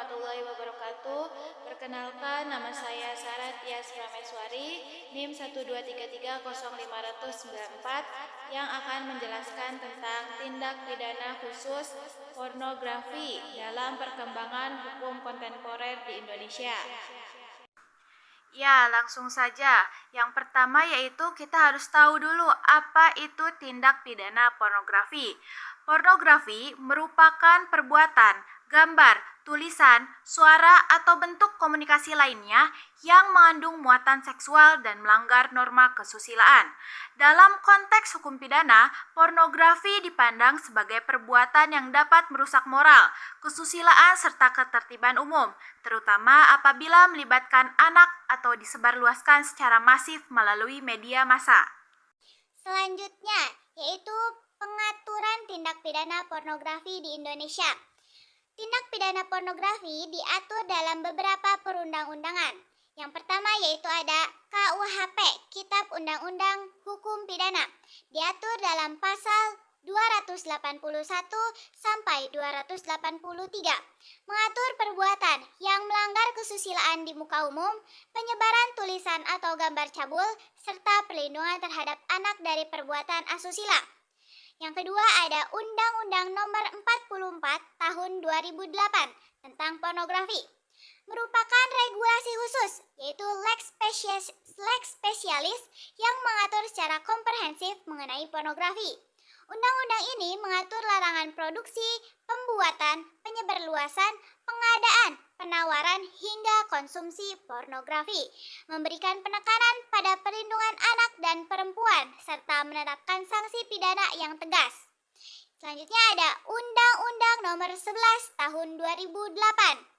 warahmatullahi wabarakatuh. Perkenalkan, nama saya Sarah Tias Prameswari, NIM 1233054 yang akan menjelaskan tentang tindak pidana khusus pornografi dalam perkembangan hukum kontemporer di Indonesia. Ya, langsung saja. Yang pertama yaitu kita harus tahu dulu apa itu tindak pidana pornografi. Pornografi merupakan perbuatan, gambar, tulisan, suara, atau bentuk komunikasi lainnya yang mengandung muatan seksual dan melanggar norma kesusilaan. Dalam konteks hukum pidana, pornografi dipandang sebagai perbuatan yang dapat merusak moral, kesusilaan, serta ketertiban umum, terutama apabila melibatkan anak atau disebarluaskan secara masif melalui media massa. Selanjutnya, yaitu pengaturan tindak pidana pornografi di Indonesia. Tindak pidana pornografi diatur dalam beberapa perundang-undangan. Yang pertama yaitu ada KUHP, Kitab Undang-Undang Hukum Pidana. Diatur dalam pasal 281 sampai 283. Mengatur perbuatan yang melanggar kesusilaan di muka umum, penyebaran tulisan atau gambar cabul, serta perlindungan terhadap anak dari perbuatan asusila. Yang kedua ada Undang-Undang Nomor 44 Tahun 2008 tentang pornografi. Merupakan regulasi khusus, yaitu lex specialis yang mengatur secara komprehensif mengenai pornografi. Undang-undang ini mengatur larangan produksi, pembuatan, penyebarluasan, pengadaan, penawaran, hingga konsumsi pornografi, memberikan penekanan pada perlindungan anak dan perempuan, serta menetapkan sanksi pidana yang tegas. Selanjutnya ada Undang-Undang Nomor 11 Tahun 2008.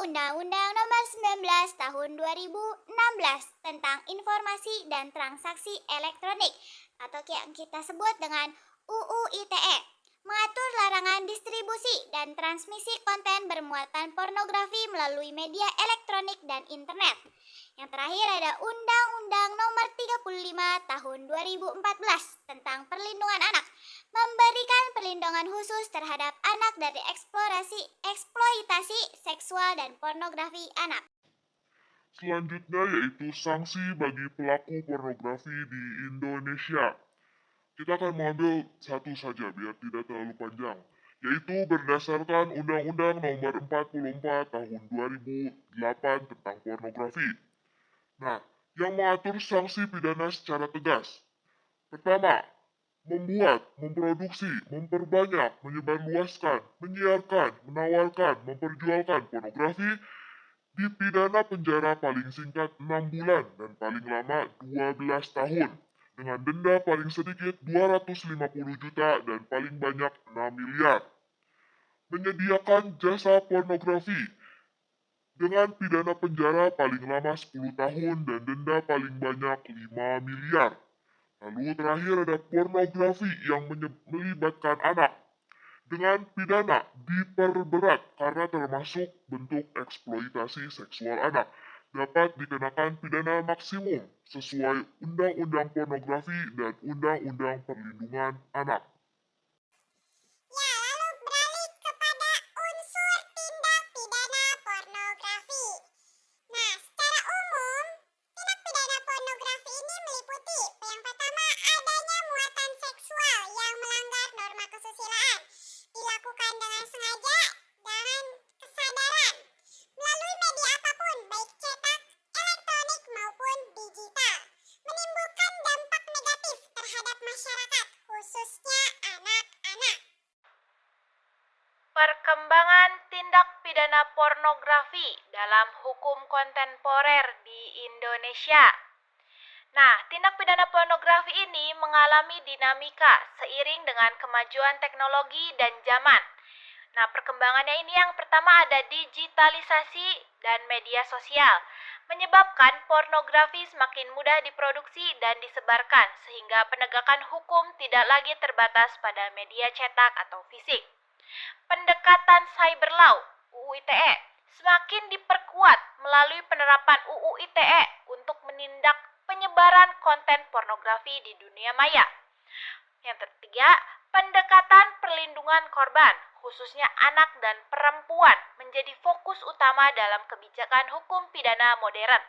Undang-Undang Nomor 19 Tahun 2016 tentang Informasi dan Transaksi Elektronik atau yang kita sebut dengan UU ITE, mengatur larangan distribusi dan transmisi konten bermuatan pornografi melalui media elektronik dan internet. Yang terakhir ada Undang-Undang Nomor 35 Tahun 2014 tentang Perlindungan Anak, memberikan perlindungan khusus terhadap anak dari eksploitasi seksual dan pornografi anak. Selanjutnya yaitu sanksi bagi pelaku pornografi di Indonesia. Kita akan mengambil satu saja biar tidak terlalu panjang, yaitu berdasarkan Undang-Undang Nomor 44 Tahun 2008 tentang pornografi. Nah, yang mengatur sanksi pidana secara tegas. Pertama, membuat, memproduksi, memperbanyak, menyebarluaskan, menyiarkan, menawarkan, memperjualkan pornografi dipidana penjara paling singkat 6 bulan dan paling lama 12 tahun dengan denda paling sedikit 250 juta dan paling banyak 6 miliar. Menyediakan jasa pornografi dengan pidana penjara paling lama 10 tahun dan denda paling banyak 5 miliar. Lalu terakhir ada pornografi yang melibatkan anak dengan pidana diperberat karena termasuk bentuk eksploitasi seksual anak. Dapat dikenakan pidana maksimum sesuai Undang-Undang Pornografi dan Undang-Undang Perlindungan Anak. Ya, lalu beralih kepada unsur tindak pidana pornografi. Nah, secara umum, tindak pidana pornografi ini meliputi yang pertama adanya muatan seksual yang melanggar norma kesusilaan, dilakukan dengan sengaja, dengan kesadaran, melalui media apapun, baik cetak, elektronik maupun digital, menimbulkan dampak negatif terhadap masyarakat, khususnya anak-anak. Perkembangan tindak pidana pornografi dalam hukum kontemporer di Indonesia. Nah, tindak pidana pornografi ini mengalami dinamika seiring dengan kemajuan teknologi dan zaman. Nah, perkembangannya ini yang pertama ada digitalisasi dan media sosial, menyebabkan pornografi semakin mudah diproduksi dan disebarkan sehingga penegakan hukum tidak lagi terbatas pada media cetak atau fisik. Pendekatan cyber law UU ITE semakin diperkuat melalui penerapan UU ITE untuk menindak penyebaran konten pornografi di dunia maya. Yang ketiga, pendekatan perlindungan korban, khususnya anak dan perempuan, menjadi fokus utama dalam kebijakan hukum pidana modern.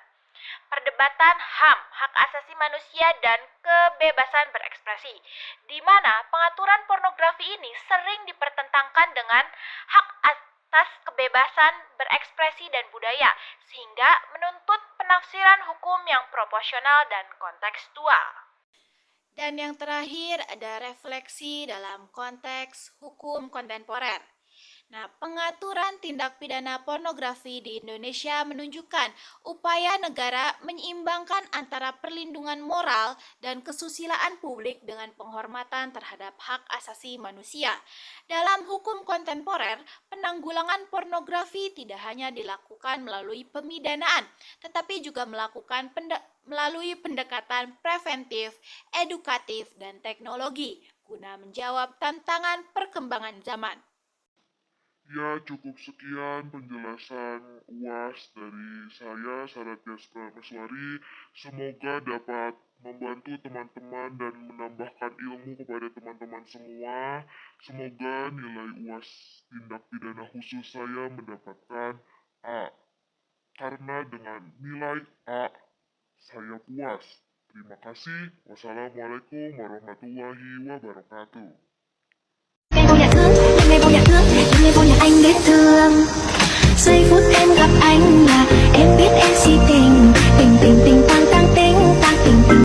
Perdebatan HAM, hak asasi manusia dan kebebasan berekspresi, di mana pengaturan pornografi ini sering dipertentangkan dengan hak atas kebebasan berekspresi dan budaya, sehingga menuntut penafsiran hukum yang proporsional dan kontekstual. Dan yang terakhir ada refleksi dalam konteks hukum kontemporer. Nah, pengaturan tindak pidana pornografi di Indonesia menunjukkan upaya negara menyeimbangkan antara perlindungan moral dan kesusilaan publik dengan penghormatan terhadap hak asasi manusia. Dalam hukum kontemporer, penanggulangan pornografi tidak hanya dilakukan melalui pemidanaan, tetapi juga melalui pendekatan preventif, edukatif, dan teknologi guna menjawab tantangan perkembangan zaman. Ya, cukup sekian penjelasan UAS dari saya, Saratya Prameswari. Semoga dapat membantu teman-teman dan menambahkan ilmu kepada teman-teman semua. Semoga nilai UAS tindak pidana khusus saya mendapatkan A. Karena dengan nilai A, saya puas. Terima kasih. Wassalamualaikum warahmatullahi wabarakatuh. Ngày vô nhà thương, ngày vô nhà anh biết thương. Giây phút em gặp anh là em biết em si tình, tình tình tình tang tang tình, tang tình tình.